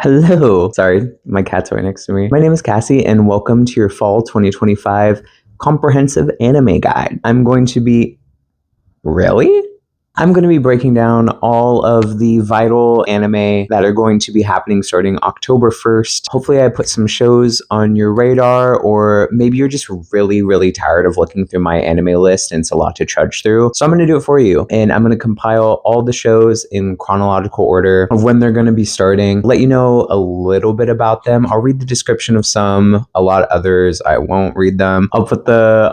Hello. Sorry, my cat's right next to me. My name is Cassie, and welcome to your Fall 2025 Comprehensive Anime Guide. I'm going to be breaking down all of the vital anime that are going to be happening starting October 1st. Hopefully I put some shows on your radar, or maybe you're just really, really tired of looking through my anime list and it's a lot to trudge through. So I'm going to do it for you. And I'm going to compile all the shows in chronological order of when they're going to be starting, let you know a little bit about them. I'll read the description of some, a lot of others I won't read them. I'll put the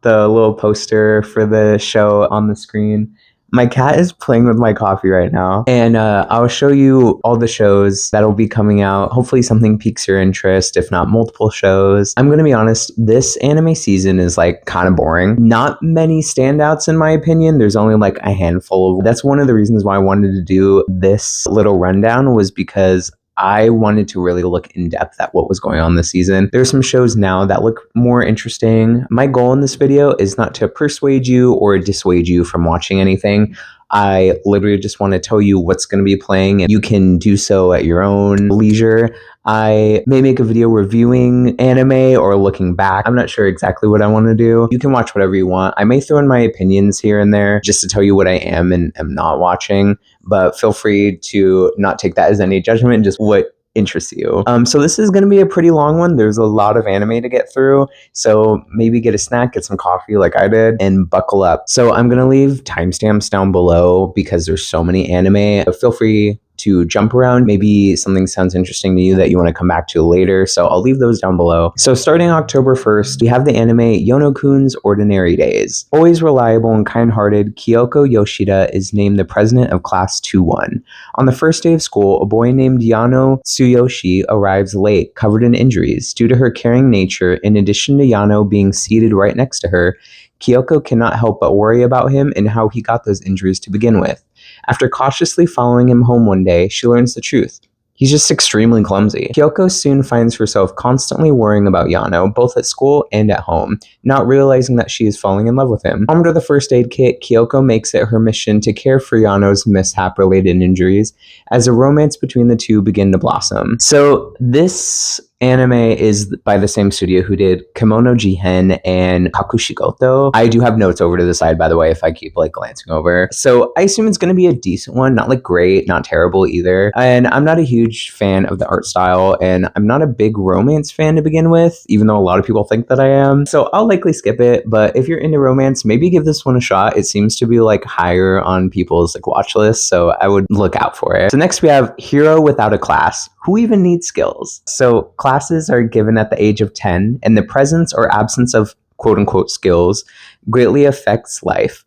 little poster for the show on the screen. My cat is playing with my coffee right now, and I'll show you all the shows that'll be coming out. Hopefully something piques your interest, if not multiple shows. I'm going to be honest, this anime season is like kind of boring. Not many standouts in my opinion. There's only like a handful of. That's one of the reasons why I wanted to do this little rundown, was because I wanted to really look in depth at what was going on this season. There's some shows now that look more interesting. My goal in this video is not to persuade you or dissuade you from watching anything. I literally just want to tell you what's going to be playing, and you can do so at your own leisure. I may make a video reviewing anime or looking back. I'm not sure exactly what I want to do. You can watch whatever you want. I may throw in my opinions here and there just to tell you what I am and am not watching, but feel free to not take that as any judgment, just what interests you. So this is going to be a pretty long one. There's a lot of anime to get through, so maybe get a snack, get some coffee like I did, and buckle up. So I'm going to leave timestamps down below because there's so many anime. Feel free to jump around. Maybe something sounds interesting to you that you want to come back to later, so I'll leave those down below. So starting October 1st, we have the anime Yano-Kuns Ordinary Days. Always reliable and kind-hearted, Kyoko Yoshida is named the president of Class 2-1. On the first day of school, a boy named Yano Tsuyoshi arrives late, covered in injuries. Due to her caring nature, in addition to Yano being seated right next to her, Kyoko cannot help but worry about him and how he got those injuries to begin with. After cautiously following him home one day, she learns the truth. He's just extremely clumsy. Kyoko soon finds herself constantly worrying about Yano, both at school and at home, not realizing that she is falling in love with him. Armed with a first aid kit, Kyoko makes it her mission to care for Yano's mishap-related injuries as a romance between the two begin to blossom. So this anime is by the same studio who did Kimono Jihen and Kakushigoto. I do have notes over to the side, by the way, if I keep like glancing over. So I assume it's going to be a decent one, not like great, not terrible either. And I'm not a huge fan of the art style, and I'm not a big romance fan to begin with, even though a lot of people think that I am. So I'll likely skip it, but if you're into romance, maybe give this one a shot. It seems to be like higher on people's like watch lists, so I would look out for it. So next we have Hero Without a Class. Who even needs skills? So classes are given at the age of 10, and the presence or absence of quote-unquote skills greatly affects life.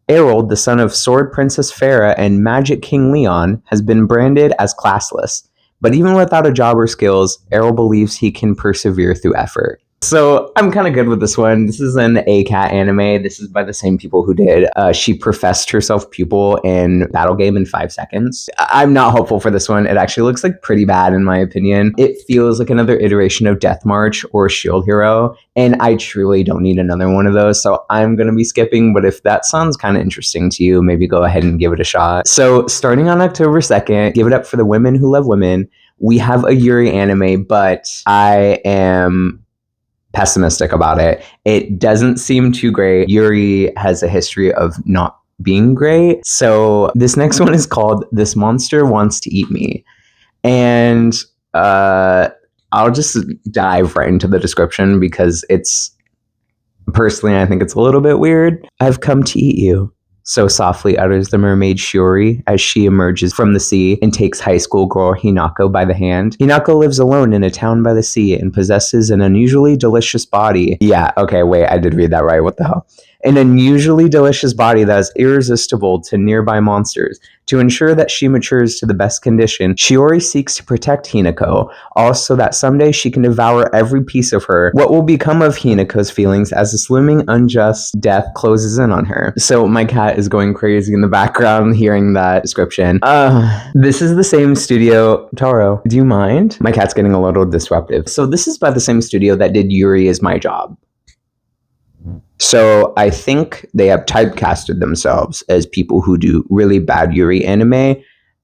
Harold, the son of Sword Princess Farah and Magic King Leon, has been branded as classless. But even without a job or skills, Harold believes he can persevere through effort. So I'm kind of good with this one. This is an ACAT anime. This is by the same people who did She Professed Herself Pupil in Battle Game in 5 seconds. I'm not hopeful for this one. It actually looks like pretty bad in my opinion. It feels like another iteration of Death March or Shield Hero, and I truly don't need another one of those, so I'm going to be skipping. But if that sounds kind of interesting to you, maybe go ahead and give it a shot. So starting on October 2nd, give it up for the women who love women. We have a Yuri anime, but I am pessimistic about it. It doesn't seem too great. Yuri has a history of not being great. So this next one is called This Monster Wants to Eat Me. And I'll just dive right into the description because it's, personally, I think it's a little bit weird. I've come to eat you. So softly utters the mermaid Shiori as she emerges from the sea and takes high school girl Hinako by the hand. Hinako lives alone in a town by the sea and possesses an unusually delicious body. Yeah, okay, wait, I did read that right. What the hell? An unusually delicious body that is irresistible to nearby monsters. To ensure that she matures to the best condition, Shiori seeks to protect Hinako, also that someday she can devour every piece of her. What will become of Hinako's feelings as this looming unjust death closes in on her? So my cat is going crazy in the background hearing that description. This is the same studio. Taro, do you mind? My cat's getting a little disruptive. So this is by the same studio that did Yuri Is My Job. So I think they have typecasted themselves as people who do really bad Yuri anime,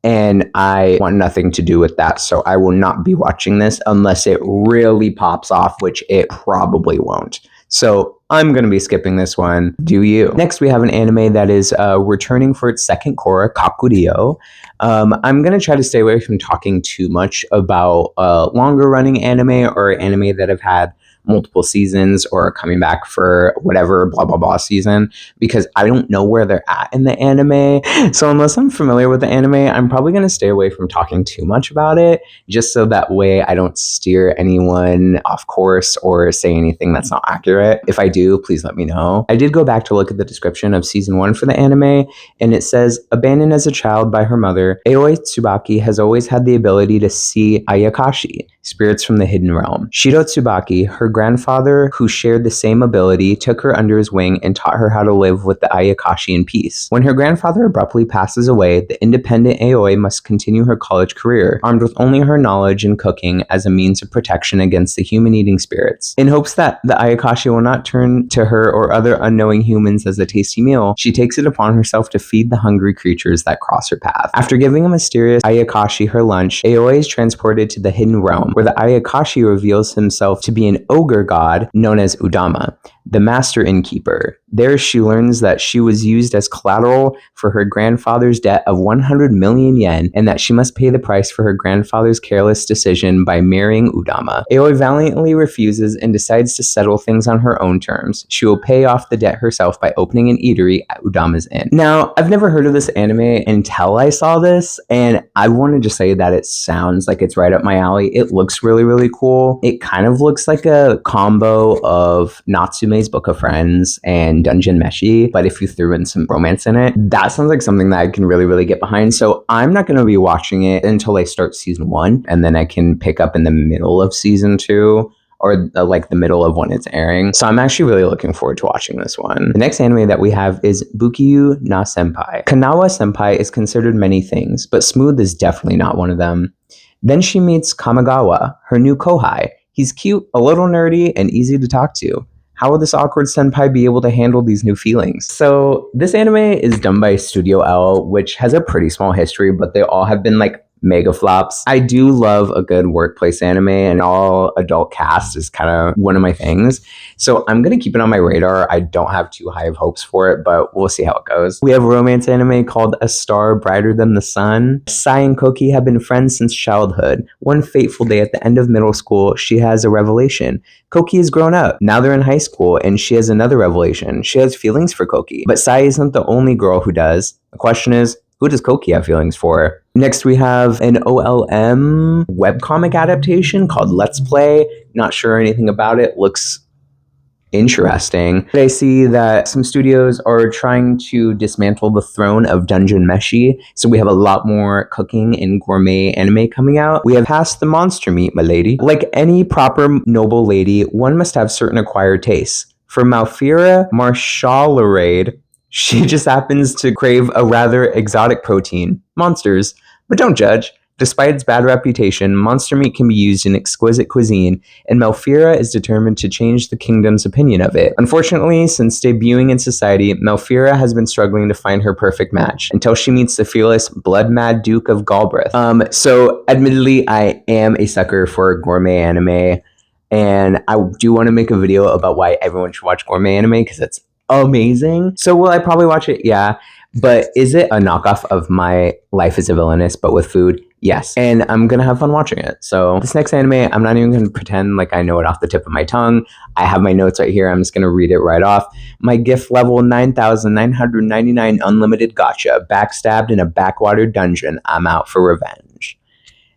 and I want nothing to do with that, so I will not be watching this unless it really pops off, which it probably won't. So I'm going to be skipping this one. Do you? Next, we have an anime that is returning for its second core, Kakuriyo. I'm going to try to stay away from talking too much about longer running anime or anime that have had multiple seasons or are coming back for whatever blah blah blah season, because I don't know where they're at in the anime. So unless I'm familiar with the anime, I'm probably going to stay away from talking too much about it, just so that way I don't steer anyone off course or say anything that's not accurate. If I do, please let me know. I did go back to look at the description of season 1 for the anime, and it says, abandoned as a child by her mother, Aoi Tsubaki has always had the ability to see Ayakashi, spirits from the hidden realm. Shiro Tsubaki, her grandfather, who shared the same ability, took her under his wing and taught her how to live with the Ayakashi in peace. When her grandfather abruptly passes away, the independent Aoi must continue her college career, armed with only her knowledge in cooking as a means of protection against the human-eating spirits. In hopes that the Ayakashi will not turn to her or other unknowing humans as a tasty meal, she takes it upon herself to feed the hungry creatures that cross her path. After giving a mysterious Ayakashi her lunch, Aoi is transported to the hidden realm, where the Ayakashi reveals himself to be an ogre god known as Udama, the master innkeeper. There she learns that she was used as collateral for her grandfather's debt of 100 million yen, and that she must pay the price for her grandfather's careless decision by marrying Udama. Aoi valiantly refuses and decides to settle things on her own terms. She will pay off the debt herself by opening an eatery at Udama's inn. Now, I've never heard of this anime until I saw this, and I want to just say that it sounds like it's right up my alley. It looks really, really cool. It kind of looks like a combo of Natsume's Book of Friends and Dungeon Meshi, but if you threw in some romance in it, that sounds like something that I can really, really get behind. So I'm not going to be watching it until I start season 1, and then I can pick up in the middle of season 2, or like the middle of when it's airing. So I'm actually really looking forward to watching this one. The next anime that we have is Bakiyou na Senpai. Kanawa Senpai is considered many things, but Smooth is definitely not one of them. Then she meets Kamigawa, her new kohai. He's cute, a little nerdy, and easy to talk to. How will this awkward senpai be able to handle these new feelings? So this anime is done by Studio L, which has a pretty small history, but they all have been like mega flops. I do love a good workplace anime, and all adult cast is kind of one of my things. So I'm going to keep it on my radar. I don't have too high of hopes for it, but we'll see how it goes. We have a romance anime called A Star Brighter Than the Sun. Sai and Koki have been friends since childhood. One fateful day at the end of middle school, she has a revelation. Koki has grown up. Now they're in high school, and she has another revelation. She has feelings for Koki, but Sai isn't the only girl who does. The question is, who does Koki have feelings for? Next, we have an OLM webcomic adaptation called Let's Play. Not sure anything about it. Looks interesting. I see that some studios are trying to dismantle the throne of Dungeon Meshi, so we have a lot more cooking and gourmet anime coming out. We have Past the Monster Meat, Milady. Like any proper noble lady, one must have certain acquired tastes. For Malfira Marshallaraid, she just happens to crave a rather exotic protein, monsters. But don't judge. Despite its bad reputation, monster meat can be used in exquisite cuisine, and Malfira is determined to change the kingdom's opinion of it. Unfortunately, since debuting in society, Malfira has been struggling to find her perfect match, until she meets the fearless, blood-mad Duke of Galbraith. So admittedly, I am a sucker for gourmet anime, and I do want to make a video about why everyone should watch gourmet anime, because it's amazing. So will I probably watch it? Yeah. But is it a knockoff of My Life as a Villainess, but with food? Yes. And I'm going to have fun watching it. So this next anime, I'm not even going to pretend like I know it off the tip of my tongue. I have my notes right here. I'm just going to read it right off. My gift level 9,999 unlimited gacha, backstabbed in a backwater dungeon. I'm out for revenge.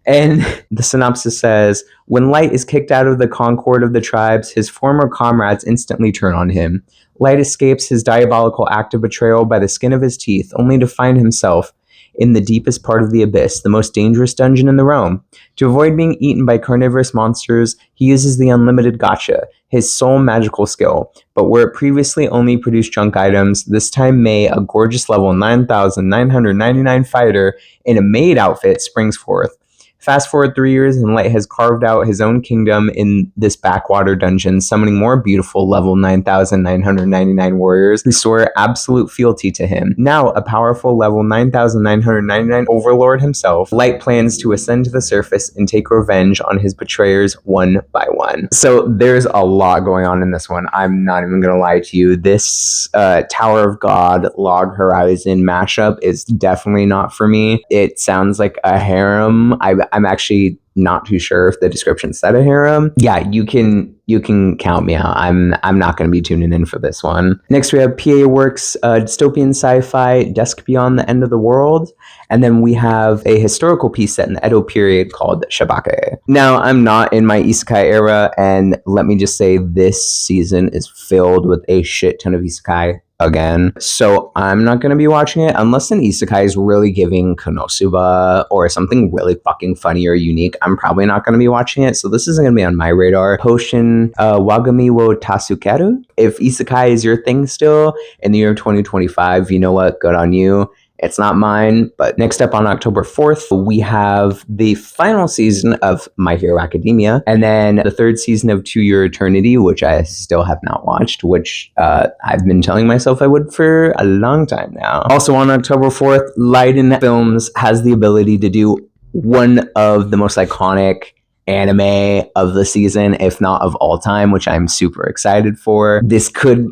And the synopsis says, when Light is kicked out of the concord of the tribes, his former comrades instantly turn on him. Light escapes his diabolical act of betrayal by the skin of his teeth, only to find himself in the deepest part of the abyss, the most dangerous dungeon in the realm. To avoid being eaten by carnivorous monsters, he uses the unlimited gacha, his sole magical skill. But where it previously only produced junk items, this time Mei, a gorgeous level 9,999 fighter in a maid outfit, springs forth. Fast forward 3 years, and Light has carved out his own kingdom in this backwater dungeon, summoning more beautiful level 9,999 warriors who swear absolute fealty to him. Now, a powerful level 9,999 overlord himself, Light plans to ascend to the surface and take revenge on his betrayers one by one. So there's a lot going on in this one. I'm not even going to lie to you. This Tower of God Log Horizon mashup is definitely not for me. It sounds like a harem. I'm actually not too sure if the description said a harem. Yeah, you can count me out. I'm not going to be tuning in for this one. Next, we have PA Works dystopian sci-fi Dusk Beyond the End of the World. And then we have a historical piece set in the Edo period called Shabake. Now, I'm not in my isekai era, and let me just say this season is filled with a shit ton of isekai again. So I'm not going to be watching it unless an isekai is really giving Konosuba or something really fucking funny or unique. I'm probably not going to be watching it. So this isn't going to be on my radar. Potion Wagami wo Tasukeru. If isekai is your thing still in the year of 2025, you know what? Good on you. It's not mine, but next up on October 4th, we have the final season of My Hero Academia, and then the third season of To Your Eternity, which I still have not watched, which I've been telling myself I would for a long time now. Also on October 4th, Leiden Films has the ability to do one of the most iconic anime of the season, if not of all time, which I'm super excited for.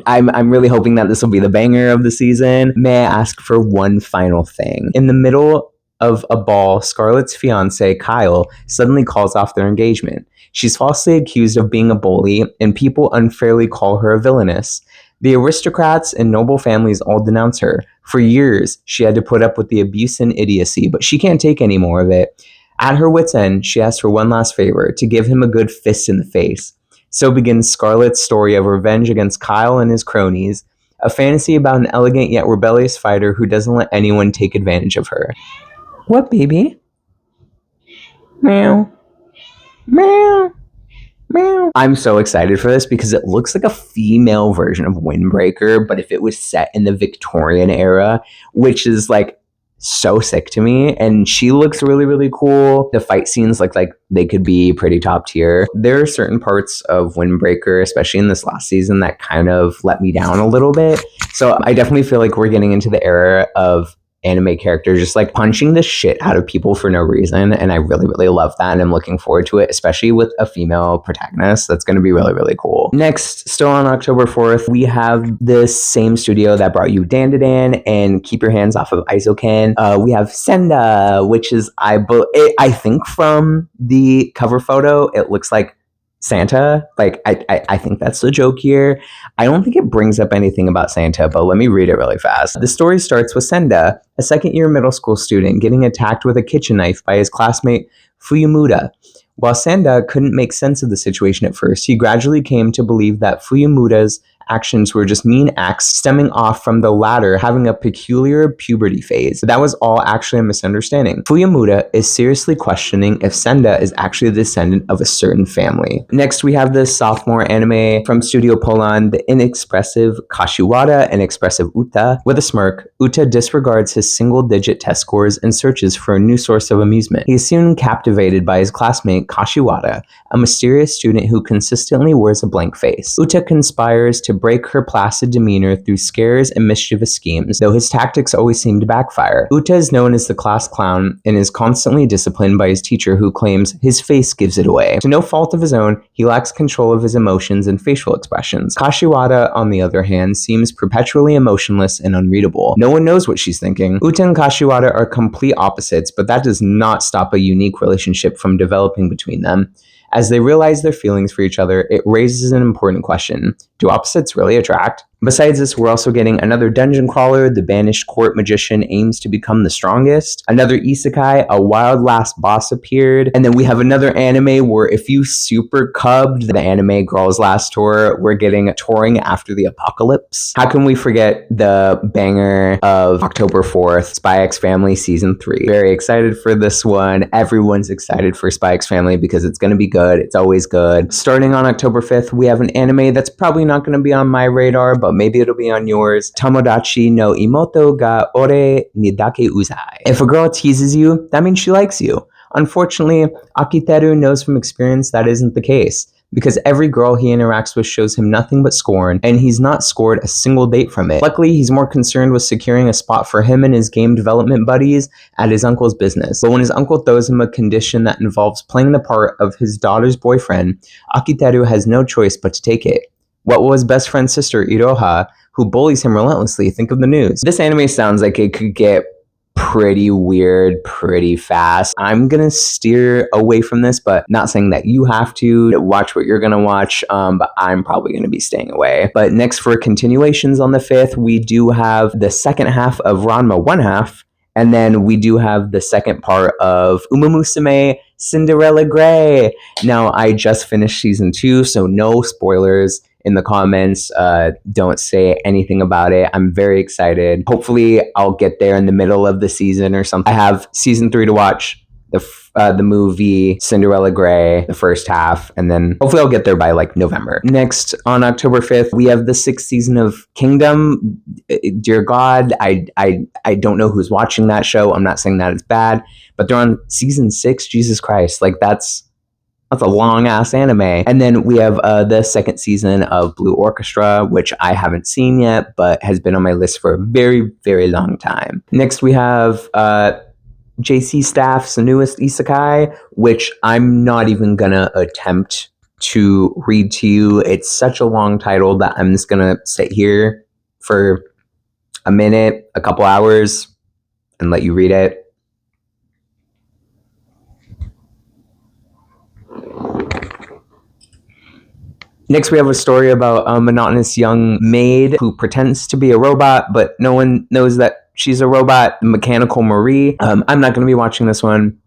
I'm really hoping that this will be the banger of the season. May I ask for one final thing? In the middle of a ball, Scarlett's fiance, Kyle, suddenly calls off their engagement. She's falsely accused of being a bully, and people unfairly call her a villainess. The aristocrats and noble families all denounce her. For years, she had to put up with the abuse and idiocy, but she can't take any more of it. At her wit's end, she asks for one last favor, to give him a good fist in the face. So begins Scarlett's story of revenge against Kyle and his cronies, a fantasy about an elegant yet rebellious fighter who doesn't let anyone take advantage of her. What, baby? Meow. Meow. Meow. I'm so excited for this because it looks like a female version of Windbreaker, but if it was set in the Victorian era, which is like so sick to me, and she looks really, really cool. The fight scenes look like they could be pretty top tier. There are certain parts of Windbreaker, especially in this last season, that kind of let me down a little bit. So I definitely feel like we're getting into the era of anime characters just like punching the shit out of people for no reason, and I really, really love that, and I'm looking forward to it, especially with a female protagonist. That's going to be really, really cool. Next, still on October 4th, we have this same studio that brought you Dandadan and Keep Your Hands Off of Isoken. We have Sanda, which is I think from the cover photo it looks like Santa. Like I think that's the joke here. I don't think it brings up anything about Santa, but let me read it really fast. The story starts with Senda, a second-year middle school student, getting attacked with a kitchen knife by his classmate Fuyumuda. While Senda couldn't make sense of the situation at first, he gradually came to believe that Fuyumuda's actions were just mean acts stemming off from the latter having a peculiar puberty phase. That was all actually a misunderstanding. Fuyumuda is seriously questioning if Senda is actually the descendant of a certain family. Next, we have the sophomore anime from Studio Polan, the inexpressive Kashiwada and expressive Oota. With a smirk, Oota disregards his single-digit test scores and searches for a new source of amusement. He is soon captivated by his classmate Kashiwada, a mysterious student who consistently wears a blank face. Oota conspires to break her placid demeanor through scares and mischievous schemes, though his tactics always seem to backfire. Oota is known as the class clown and is constantly disciplined by his teacher, who claims his face gives it away. To no fault of his own, he lacks control of his emotions and facial expressions. Kashiwada, on the other hand, seems perpetually emotionless and unreadable. No one knows what she's thinking. Oota and Kashiwada are complete opposites, but that does not stop a unique relationship from developing between them. As they realize their feelings for each other, it raises an important question. Do opposites really attract? Besides this, we're also getting another dungeon crawler. The banished court magician aims to become the strongest. Another isekai, a wild last boss appeared. And then we have another anime where if you super cubbed the anime Girls Last Tour, we're getting Touring After the Apocalypse. How can we forget the banger of October 4th, Spy X Family Season 3? Very excited for this one. Everyone's excited for Spy X Family because it's going to be good. It's always good. Starting on October 5th, we have an anime that's probably not going to be on my radar, but maybe it'll be on yours. Tomodachi no Imoto ga ore ni dake uzai. If a girl teases you, that means she likes you. Unfortunately, Akiteru knows from experience that isn't the case, because every girl he interacts with shows him nothing but scorn, and he's not scored a single date from it. Luckily, he's more concerned with securing a spot for him and his game development buddies at his uncle's business. But when his uncle throws him a condition that involves playing the part of his daughter's boyfriend, Akiteru has no choice but to take it. What will his best friend's sister, Iroha, who bullies him relentlessly, think of the news? This anime sounds like it could get pretty weird pretty fast. I'm gonna steer away from this, but not saying that you have to watch what you're gonna watch, but I'm probably gonna be staying away. But next, for continuations on the 5th, we do have the second half of Ranma 1 half, and then we do have the second part of Umamusume Cinderella Grey. Now, I just finished season 2, so no spoilers in the comments. Don't say anything about it. I'm very excited. Hopefully, I'll get there in the middle of the season or something. I have season 3 to watch, the movie Cinderella Grey, the first half, and then hopefully I'll get there by like November. Next, on October 5th, we have the 6th season of Kingdom. Dear God, I don't know who's watching that show. I'm not saying that it's bad, but they're on season 6. Jesus Christ, like that's a long ass anime. And then we have the 2nd season of Blue Orchestra, which I haven't seen yet, but has been on my list for a very, very long time. Next, we have JC Staff's newest isekai, which I'm not even gonna attempt to read to you. It's such a long title that I'm just gonna sit here for a minute, a couple hours, and let you read it. Next, we have a story about a monotonous young maid who pretends to be a robot, but no one knows that she's a robot, Mechanical Marie. I'm not going to be watching this one.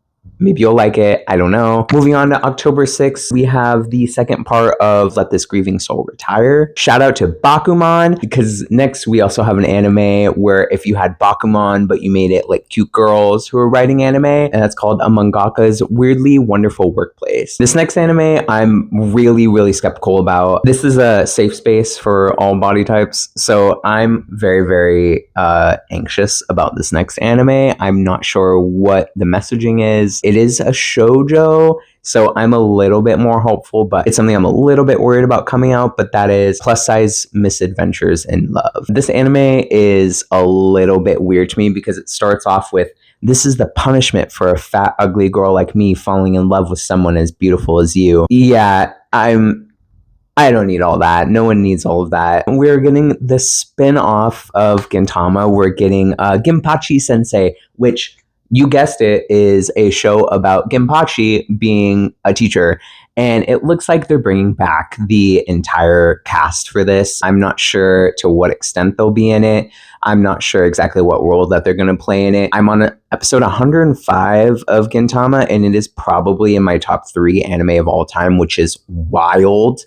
Maybe you'll like it. I don't know. Moving on to October 6th, we have the second part of Let This Grieving Soul Retire. Shout out to Bakuman, because next we also have an anime where if you had Bakuman, but you made it like cute girls who are writing anime, and that's called A Mangaka's Weirdly Wonderful Workplace. This next anime, I'm really, really skeptical about. This is a safe space for all body types, so I'm very, very anxious about this next anime. I'm not sure what the messaging is. It is a shoujo, so I'm a little bit more hopeful, but it's something I'm a little bit worried about coming out, but that is Plus Size Misadventures in Love. This anime is a little bit weird to me because it starts off with, this is the punishment for a fat, ugly girl like me falling in love with someone as beautiful as you. Yeah, I don't need all that. No one needs all of that. We're getting the spin-off of Gintama. We're getting Ginpachi Sensei, which, you guessed it, is a show about Ginpachi being a teacher. And it looks like they're bringing back the entire cast for this. I'm not sure to what extent they'll be in it. I'm not sure exactly what role that they're going to play in it. I'm on episode 105 of Gintama, and it is probably in my top 3 anime of all time, which is wild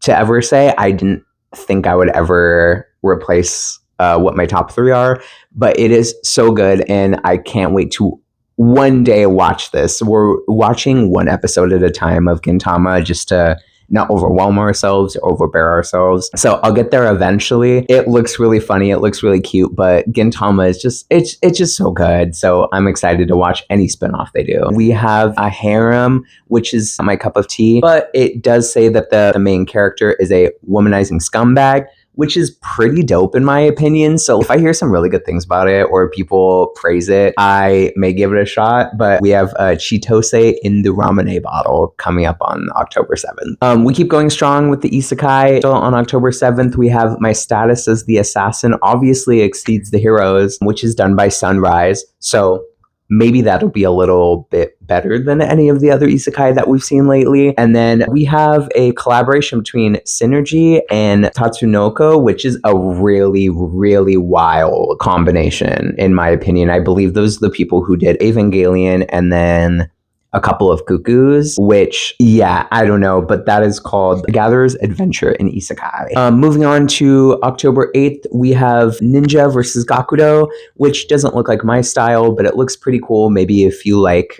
to ever say. I didn't think I would ever replace what my top 3 are, but it is so good, and I can't wait to one day watch this. We're watching one episode at a time of Gintama just to not overwhelm ourselves or overbear ourselves. So I'll get there eventually. It looks really funny. It looks really cute, but Gintama is just, it's just so good. So I'm excited to watch any spinoff they do. We have a harem, which is my cup of tea, but it does say that the main character is a womanizing scumbag, which is pretty dope in my opinion. So if I hear some really good things about it or people praise it, I may give it a shot. But we have Chitose in the Ramune bottle coming up on October 7th. We keep going strong with the isekai. So on October 7th, we have My Status as the Assassin Obviously Exceeds the Heroes, which is done by Sunrise. So maybe that'll be a little bit better than any of the other isekai that we've seen lately. And then we have a collaboration between Synergy and Tatsunoko, which is a really, really wild combination, in my opinion. I believe those are the people who did Evangelion and then a couple of Cuckoos, which, yeah, I don't know, but that is called The Gatherer's Adventure in Isekai. Moving on to October 8th, we have Ninja versus Gakudo, which doesn't look like my style, but it looks pretty cool. Maybe if you like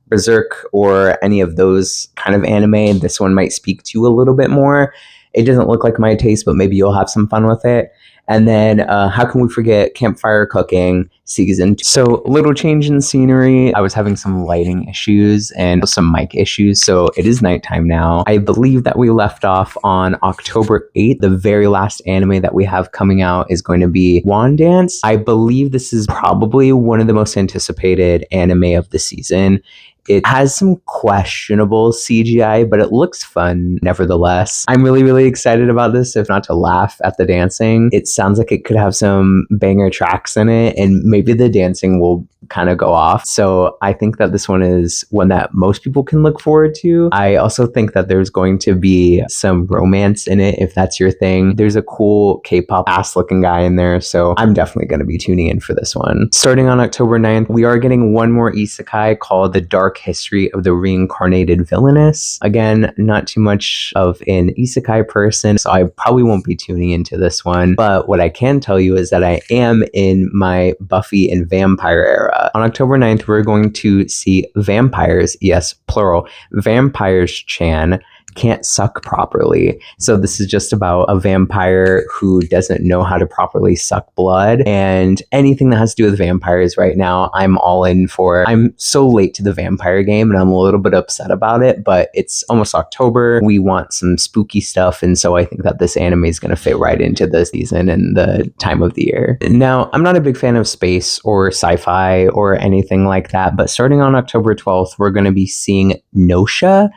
Berserk or any of those kind of anime, this one might speak to you a little bit more. It doesn't look like my taste, but maybe you'll have some fun with it. And then how can we forget campfire cooking season 2? So little change in scenery. I was having some lighting issues and some mic issues, so it is nighttime now. I believe that we left off on October 8th. The very last anime that we have coming out is going to be Wand Dance. I believe this is probably one of the most anticipated anime of the season. It has some questionable CGI, but it looks fun nevertheless. I'm really, really excited about this, if not to laugh at the dancing. It sounds like it could have some banger tracks in it, and maybe the dancing will kind of go off. So I think that this one is one that most people can look forward to. I also think that there's going to be some romance in it, if that's your thing. There's a cool K-pop ass looking guy in there, so I'm definitely going to be tuning in for this one. Starting on October 9th, we are getting one more isekai called The Dark History of the Reincarnated Villainess. Again, not too much of an isekai person, so I probably won't be tuning into this one. But what I can tell you is that I am in my Buffy and vampire era. On October 9th, we're going to see Vampires, yes, plural, Vampires-chan can't suck properly. So this is just about a vampire who doesn't know how to properly suck blood, and anything that has to do with vampires right now, I'm all in for. I'm so late to the vampire game and I'm a little bit upset about it, but it's almost October. We want some spooky stuff, and so I think that this anime is going to fit right into the season and the time of the year. Now, I'm not a big fan of space or sci-fi or anything like that, but starting on October 12th, we're going to be seeing Nausea.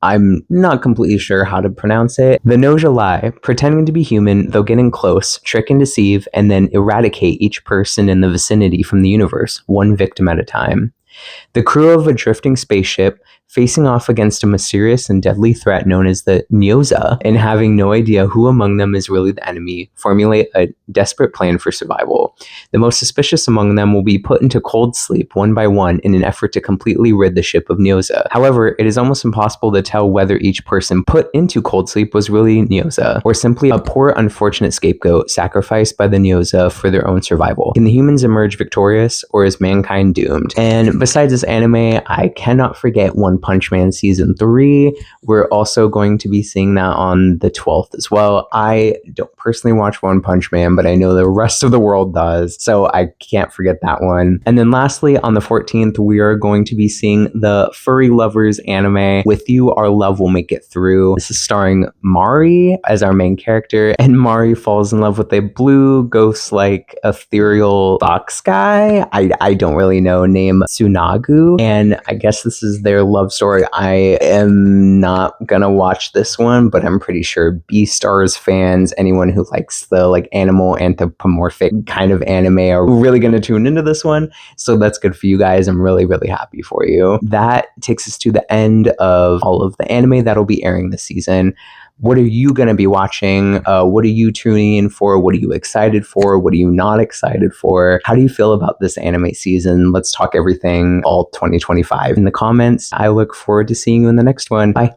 I'm not completely sure how to pronounce it. The Nausea lie, pretending to be human, though getting close, trick and deceive, and then eradicate each person in the vicinity from the universe, one victim at a time. The crew of a drifting spaceship, facing off against a mysterious and deadly threat known as the Nyoza, and having no idea who among them is really the enemy, formulate a desperate plan for survival. The most suspicious among them will be put into cold sleep one by one in an effort to completely rid the ship of Nyoza. However, it is almost impossible to tell whether each person put into cold sleep was really Nyoza, or simply a poor, unfortunate scapegoat sacrificed by the Nyoza for their own survival. Can the humans emerge victorious, or is mankind doomed? And besides this anime, I cannot forget One Punch Man Season 3. We're also going to be seeing that on the 12th as well. I don't personally watch One Punch Man, but I know the rest of the world does, so I can't forget that one. And then lastly, on the 14th, we are going to be seeing the Furry Lovers anime, With You Our Love Will Make It Through. This is starring Mari as our main character, and Mari falls in love with a blue ghost-like ethereal fox guy, I don't really know, named Tsunagu, and I guess this is their love story. I am not gonna watch this one, but I'm pretty sure Beastars fans, anyone who likes the like animal anthropomorphic kind of anime, are really gonna tune into this one. So that's good for you guys. I'm really, really happy for you. That takes us to the end of all of the anime that'll be airing this season. What are you going to be watching? What are you tuning in for? What are you excited for? What are you not excited for? How do you feel about this anime season? Let's talk everything all 2025 in the comments. I look forward to seeing you in the next one. Bye.